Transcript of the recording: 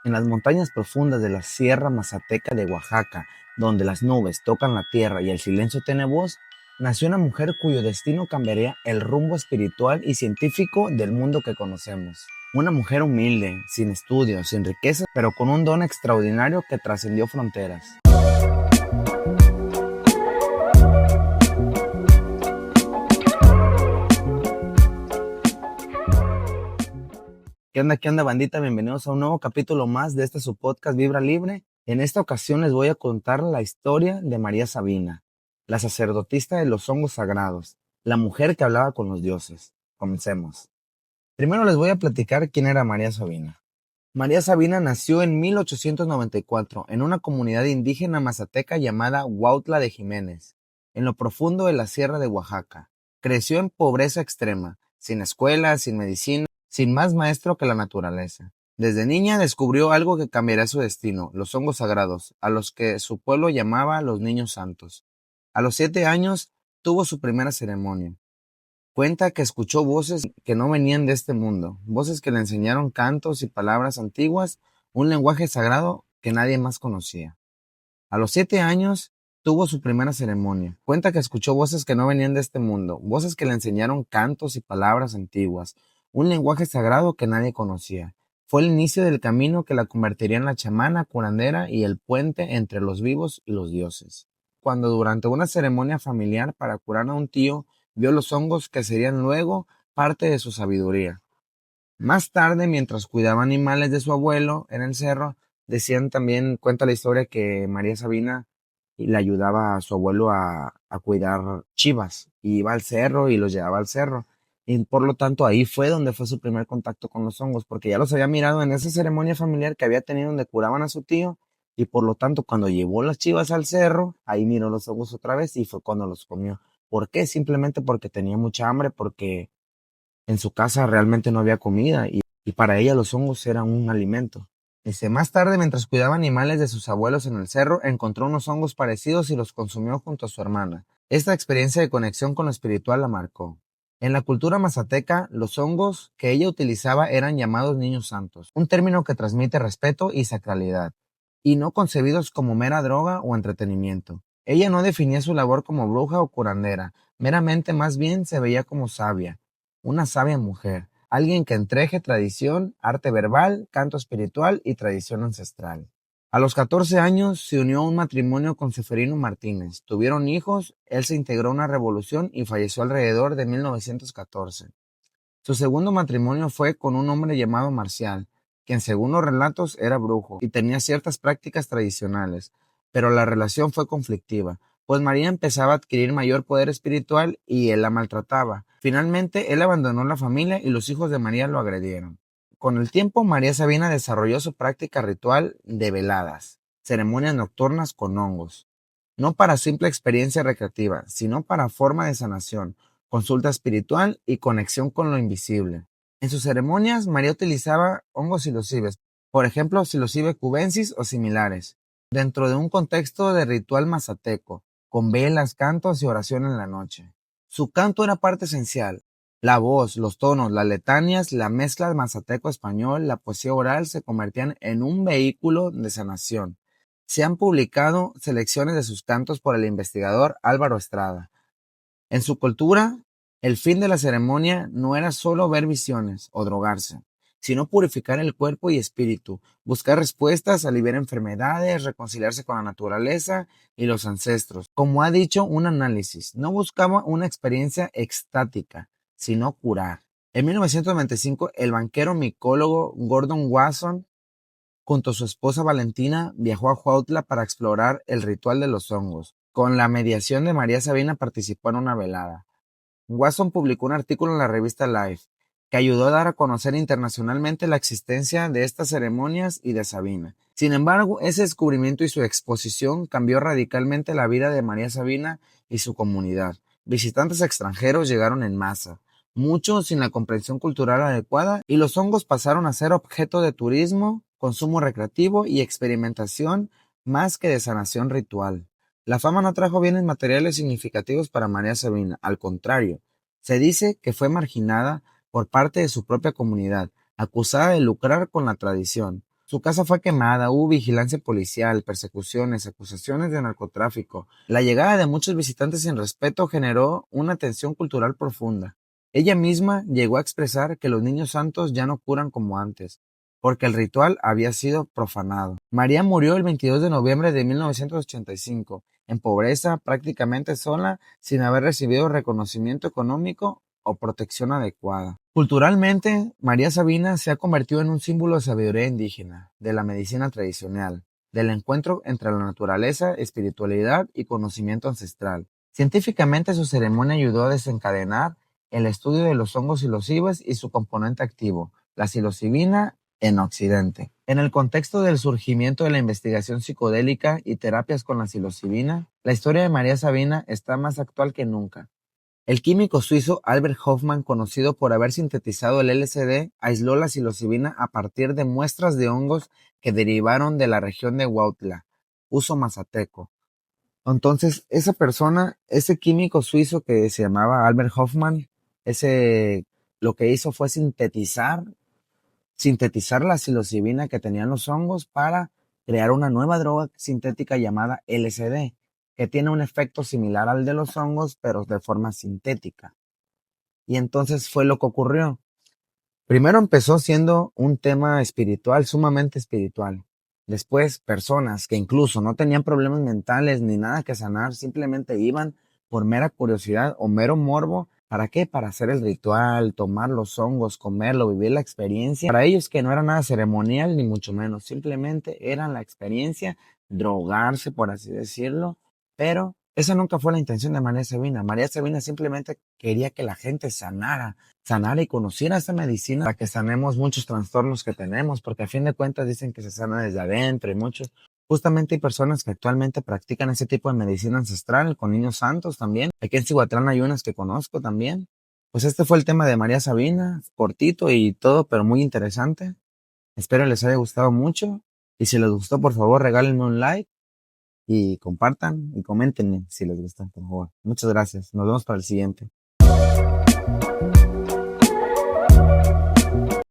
En las montañas profundas de la Sierra Mazateca de Oaxaca, donde las nubes tocan la tierra y el silencio tiene voz, nació una mujer cuyo destino cambiaría el rumbo espiritual y científico del mundo que conocemos. Una mujer humilde, sin estudios, sin riqueza, pero con un don extraordinario que trascendió fronteras. Qué onda, bandita? Bienvenidos a un nuevo capítulo más de este su podcast Vibra Libre. En esta ocasión les voy a contar la historia de María Sabina, la sacerdotisa de los hongos sagrados, la mujer que hablaba con los dioses. Comencemos. Primero les voy a platicar quién era María Sabina. María Sabina nació en 1894 en una comunidad indígena mazateca llamada Huautla de Jiménez, en lo profundo de la Sierra de Oaxaca. Creció en pobreza extrema, sin escuela, sin medicina, sin más maestro que la naturaleza. Desde niña descubrió algo que cambiaría su destino, los hongos sagrados, a los que su pueblo llamaba los niños santos. A los 7 años tuvo su primera ceremonia. Cuenta que escuchó voces que no venían de este mundo, voces que le enseñaron cantos y palabras antiguas, un lenguaje sagrado que nadie más conocía. A los 7 años tuvo su primera ceremonia. Cuenta que escuchó voces que no venían de este mundo, voces que le enseñaron cantos y palabras antiguas, un lenguaje sagrado que nadie conocía. Fue el inicio del camino que la convertiría en la chamana, curandera y el puente entre los vivos y los dioses. Cuando durante una ceremonia familiar para curar a un tío, vio los hongos que serían luego parte de su sabiduría. Más tarde, mientras cuidaba animales de su abuelo en el cerro, decían también, cuenta la historia que María Sabina le ayudaba a su abuelo a cuidar chivas, y iba al cerro y los llevaba al cerro. Y por lo tanto ahí fue donde fue su primer contacto con los hongos, porque ya los había mirado en esa ceremonia familiar que había tenido donde curaban a su tío, y por lo tanto cuando llevó las chivas al cerro, ahí miró los hongos otra vez y fue cuando los comió. ¿Por qué? Simplemente porque tenía mucha hambre, porque en su casa realmente no había comida y para ella los hongos eran un alimento. Dice, más tarde, mientras cuidaba animales de sus abuelos en el cerro, encontró unos hongos parecidos y los consumió junto a su hermana. Esta experiencia de conexión con lo espiritual la marcó. En la cultura mazateca, los hongos que ella utilizaba eran llamados niños santos, un término que transmite respeto y sacralidad, y no concebidos como mera droga o entretenimiento. Ella no definía su labor como bruja o curandera, meramente más bien se veía como sabia, una sabia mujer, alguien que entreje tradición, arte verbal, canto espiritual y tradición ancestral. A los 14 años se unió a un matrimonio con Seferino Martínez. Tuvieron hijos, él se integró a una revolución y falleció alrededor de 1914. Su segundo matrimonio fue con un hombre llamado Marcial, quien según los relatos era brujo y tenía ciertas prácticas tradicionales, pero la relación fue conflictiva, pues María empezaba a adquirir mayor poder espiritual y él la maltrataba. Finalmente, él abandonó la familia y los hijos de María lo agredieron. Con el tiempo, María Sabina desarrolló su práctica ritual de veladas, ceremonias nocturnas con hongos, no para simple experiencia recreativa, sino para forma de sanación, consulta espiritual y conexión con lo invisible. En sus ceremonias, María utilizaba hongos psilocibes, por ejemplo, psilocybe cubensis o similares, dentro de un contexto de ritual mazateco, con velas, cantos y oración en la noche. Su canto era parte esencial. La voz, los tonos, las letanías, la mezcla de mazateco-español, la poesía oral se convertían en un vehículo de sanación. Se han publicado selecciones de sus cantos por el investigador Álvaro Estrada. En su cultura, el fin de la ceremonia no era solo ver visiones o drogarse, sino purificar el cuerpo y espíritu, buscar respuestas, aliviar enfermedades, reconciliarse con la naturaleza y los ancestros. Como ha dicho un análisis, no buscaba una experiencia extática, sino curar. En 1995, el banquero micólogo Gordon Wasson, junto a su esposa Valentina, viajó a Huautla para explorar el ritual de los hongos. Con la mediación de María Sabina participó en una velada. Wasson publicó un artículo en la revista Life, que ayudó a dar a conocer internacionalmente la existencia de estas ceremonias y de Sabina. Sin embargo, ese descubrimiento y su exposición cambió radicalmente la vida de María Sabina y su comunidad. Visitantes extranjeros llegaron en masa, muchos sin la comprensión cultural adecuada, y los hongos pasaron a ser objeto de turismo, consumo recreativo y experimentación más que de sanación ritual. La fama no trajo bienes materiales significativos para María Sabina, al contrario, se dice que fue marginada por parte de su propia comunidad, acusada de lucrar con la tradición. Su casa fue quemada, hubo vigilancia policial, persecuciones, acusaciones de narcotráfico. La llegada de muchos visitantes sin respeto generó una tensión cultural profunda. Ella misma llegó a expresar que los niños santos ya no curan como antes, porque el ritual había sido profanado. María murió el 22 de noviembre de 1985, en pobreza, prácticamente sola, sin haber recibido reconocimiento económico o protección adecuada. Culturalmente, María Sabina se ha convertido en un símbolo de sabiduría indígena, de la medicina tradicional, del encuentro entre la naturaleza, espiritualidad y conocimiento ancestral. Científicamente, su ceremonia ayudó a desencadenar el estudio de los hongos psilocibes y su componente activo, la psilocibina, en Occidente. En el contexto del surgimiento de la investigación psicodélica y terapias con la psilocibina, la historia de María Sabina está más actual que nunca. El químico suizo Albert Hofmann, conocido por haber sintetizado el LSD, aisló la psilocibina a partir de muestras de hongos que derivaron de la región de Huautla, uso mazateco. Entonces, esa persona, ese químico suizo que se llamaba Albert Hofmann, ese lo que hizo fue sintetizar la psilocibina que tenían los hongos para crear una nueva droga sintética llamada LSD, que tiene un efecto similar al de los hongos, pero de forma sintética. Y entonces fue lo que ocurrió. Primero empezó siendo un tema espiritual, sumamente espiritual. Después, personas que incluso no tenían problemas mentales ni nada que sanar, simplemente iban por mera curiosidad o mero morbo. ¿Para qué? Para hacer el ritual, tomar los hongos, comerlo, vivir la experiencia. Para ellos que no era nada ceremonial, ni mucho menos. Simplemente era la experiencia, drogarse, por así decirlo. Pero esa nunca fue la intención de María Sabina. María Sabina simplemente quería que la gente sanara y conociera esta medicina para que sanemos muchos trastornos que tenemos, porque a fin de cuentas dicen que se sana desde adentro y muchos. Justamente hay personas que actualmente practican ese tipo de medicina ancestral con niños santos también. Aquí en Cihuatlán hay unas que conozco también. Pues este fue el tema de María Sabina, cortito y todo, pero muy interesante. Espero les haya gustado mucho y si les gustó, por favor, regálenme un like y compartan y coméntenme si les gustan, por favor. Muchas gracias. Nos vemos para el siguiente.